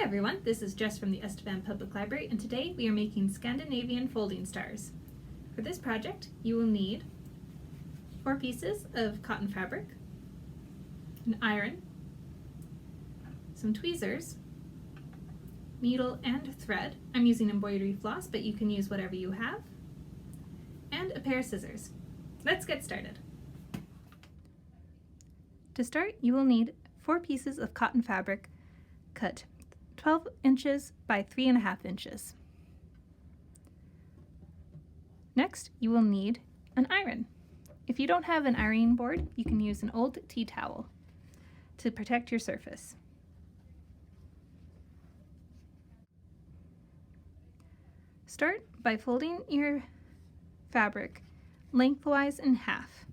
everyone, this is Jess from the Estevan Public Library, and today we are making Scandinavian folding stars. For this project, you will need 4 pieces of cotton fabric, an iron, some tweezers, needle and thread. I'm using embroidery floss, but you can use whatever you have, and a pair of scissors. Let's get started. To start, you will need 4 pieces of cotton fabric cut 12 inches by 3.5 inches. Next, you will need an iron. If you don't have an ironing board, you can use an old tea towel to protect your surface. Start by folding your fabric lengthwise in half.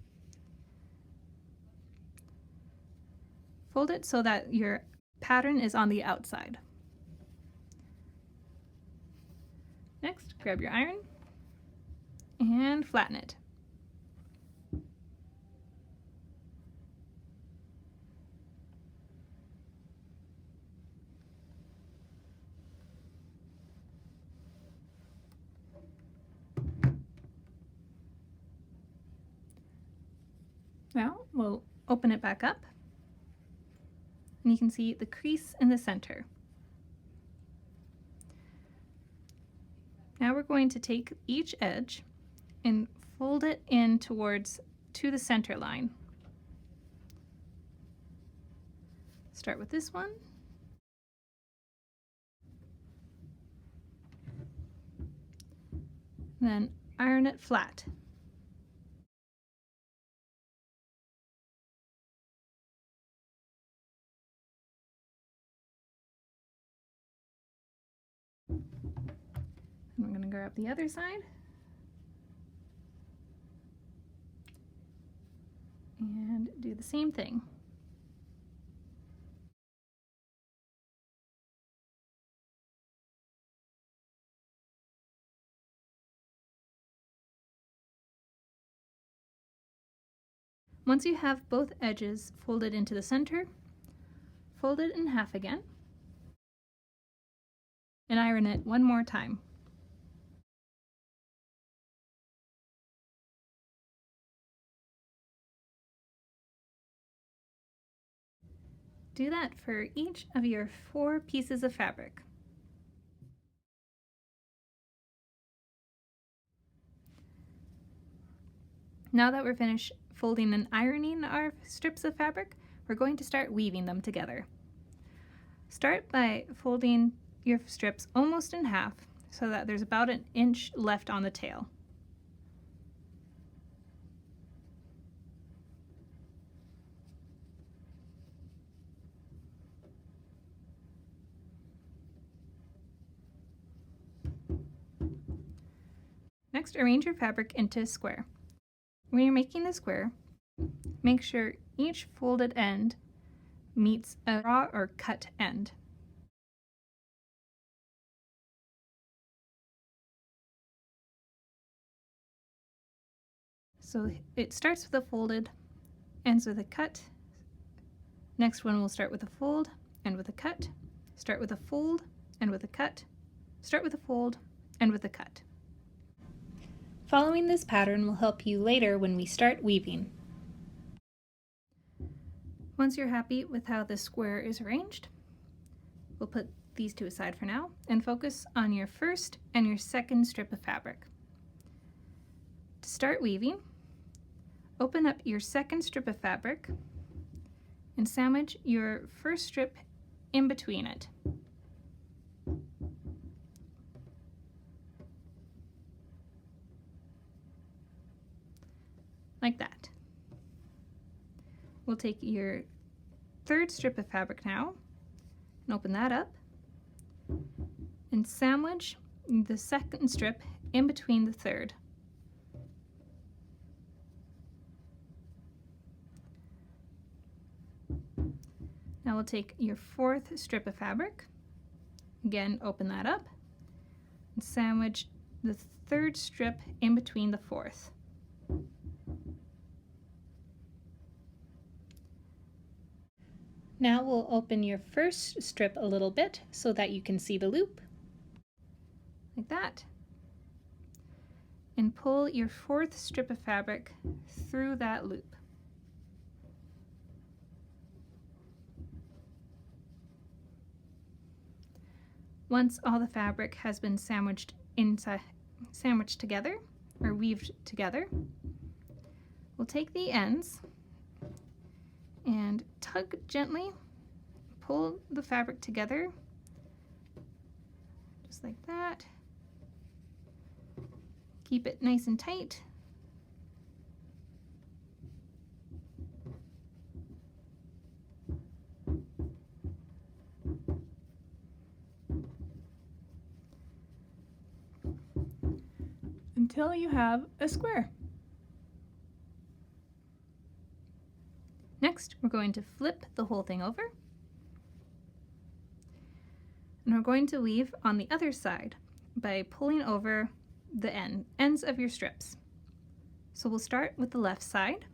Fold it so that your pattern is on the outside. Next, grab your iron and flatten it. Now we'll open it back up, and you can see the crease in the center. Now we're going to take each edge and fold it in to the center line. Start with this one. Then iron it flat. And we're going to grab the other side and do the same thing. Once you have both edges folded into the center, fold it in half again and iron it one more time. Do that for each of your 4 pieces of fabric. Now that we're finished folding and ironing our strips of fabric, we're going to start weaving them together. Start by folding your strips almost in half so that there's about an inch left on the tail. Next, arrange your fabric into a square. When you're making the square, make sure each folded end meets a raw or cut end. So it starts with a folded, ends with a cut. Next one will start with a fold, end with a cut. Start with a fold, end with a cut. Start with a fold, end with a cut. Following this pattern will help you later when we start weaving. Once you're happy with how the square is arranged, we'll put these two aside for now and focus on your first and your second strip of fabric. To start weaving, open up your second strip of fabric and sandwich your first strip in between it. Like that. We'll take your third strip of fabric now and open that up and sandwich the second strip in between the third. Now we'll take your fourth strip of fabric, again open that up and sandwich the third strip in between the fourth. Now we'll open your first strip a little bit so that you can see the loop, like that, and pull your fourth strip of fabric through that loop. Once all the fabric has been sandwiched together or weaved together, we'll take the ends and tug gently, pull the fabric together, just like that. Keep it nice and tight. Until you have a square. Next, we're going to flip the whole thing over, and we're going to weave on the other side by pulling over the ends of your strips. So we'll start with the left side,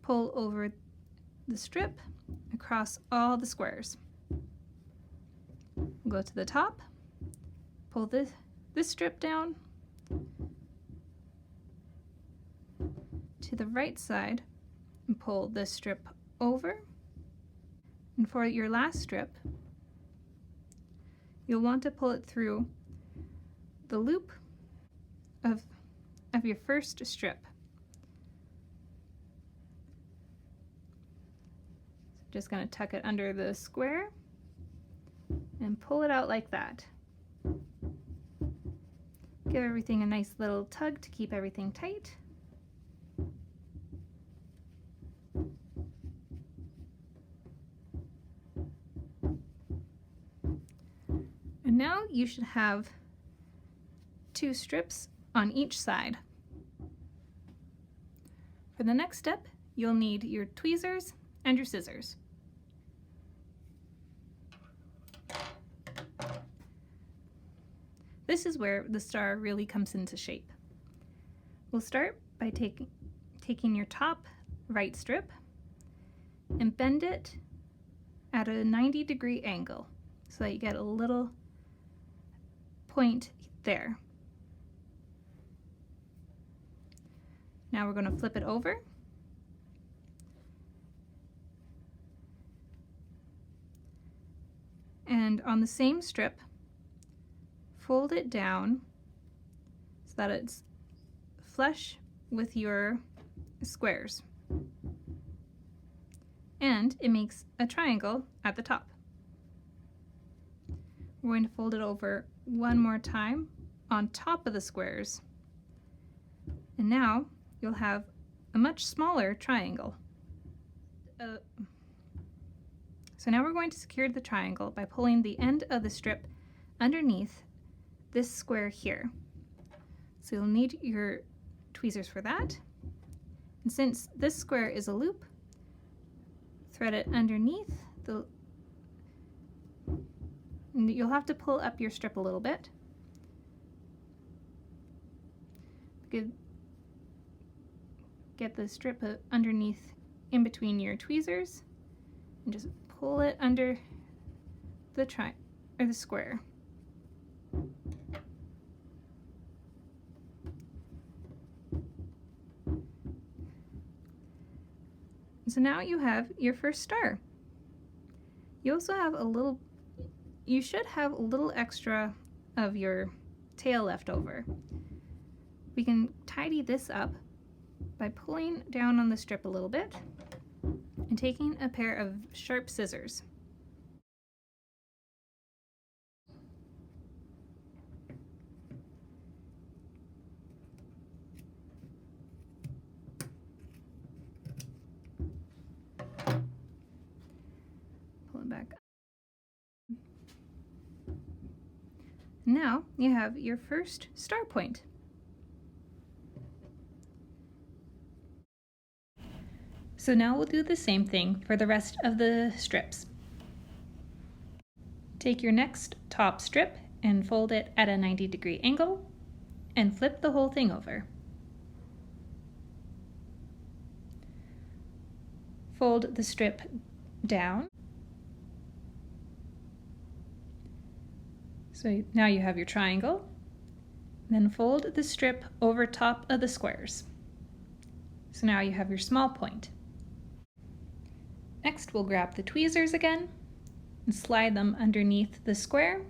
pull over the strip across all the squares. We'll go to the top, pull this strip down to the right side, and pull this strip over. And for your last strip, you'll want to pull it through the loop of your first strip. So just going to tuck it under the square and pull it out like that. Give everything a nice little tug to keep everything tight. And now you should have 2 strips on each side. For the next step, you'll need your tweezers and your scissors. This is where the star really comes into shape. We'll start by taking your top right strip and bend it at a 90-degree angle so that you get a little point there. Now we're going to flip it over and on the same strip, fold it down so that it's flush with your squares, and it makes a triangle at the top. We're going to fold it over one more time on top of the squares, and now you'll have a much smaller triangle. So now we're going to secure the triangle by pulling the end of the strip underneath this square here. So you'll need your tweezers for that. And since this square is a loop, thread it underneath and you'll have to pull up your strip a little bit. Get the strip underneath in between your tweezers and just pull it under the square. So now you have your first star. You also have you should have a little extra of your tail left over. We can tidy this up by pulling down on the strip a little bit and taking a pair of sharp scissors. Pull it back up. Now you have your first star point. So now we'll do the same thing for the rest of the strips. Take your next top strip and fold it at a 90-degree angle and flip the whole thing over. Fold the strip down So now you have your triangle. Then fold the strip over top of the squares. So now you have your small point. Next, we'll grab the tweezers again and slide them underneath the square.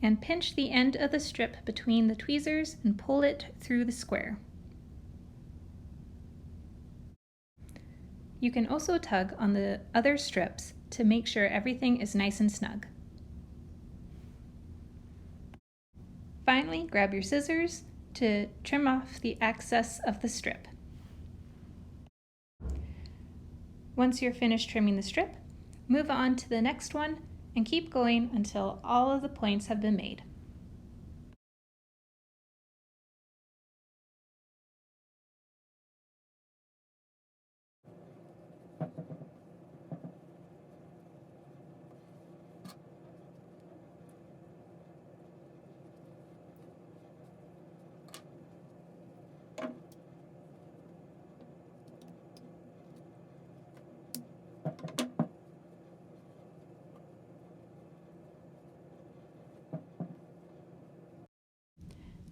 And pinch the end of the strip between the tweezers and pull it through the square. You can also tug on the other strips to make sure everything is nice and snug. Finally, grab your scissors to trim off the excess of the strip. Once you're finished trimming the strip, move on to the next one and keep going until all of the points have been made.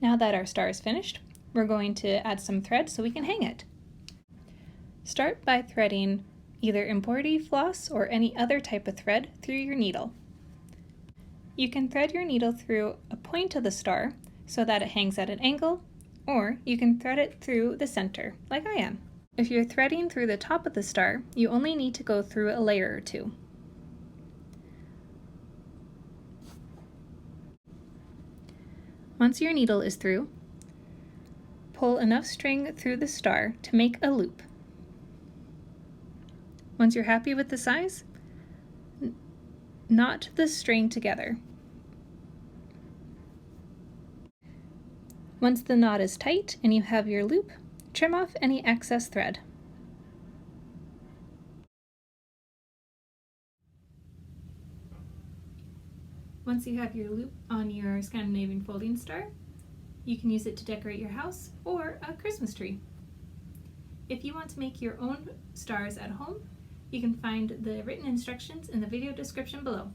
Now that our star is finished, we're going to add some thread so we can hang it. Start by threading either embroidery floss or any other type of thread through your needle. You can thread your needle through a point of the star so that it hangs at an angle, or you can thread it through the center, like I am. If you're threading through the top of the star, you only need to go through a layer or two. Once your needle is through, pull enough string through the star to make a loop. Once you're happy with the size, knot the string together. Once the knot is tight and you have your loop, trim off any excess thread. Once you have your loop on your Scandinavian folding star, you can use it to decorate your house or a Christmas tree. If you want to make your own stars at home, you can find the written instructions in the video description below.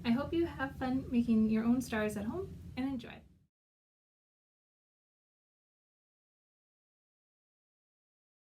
I hope you have fun making your own stars at home and enjoy.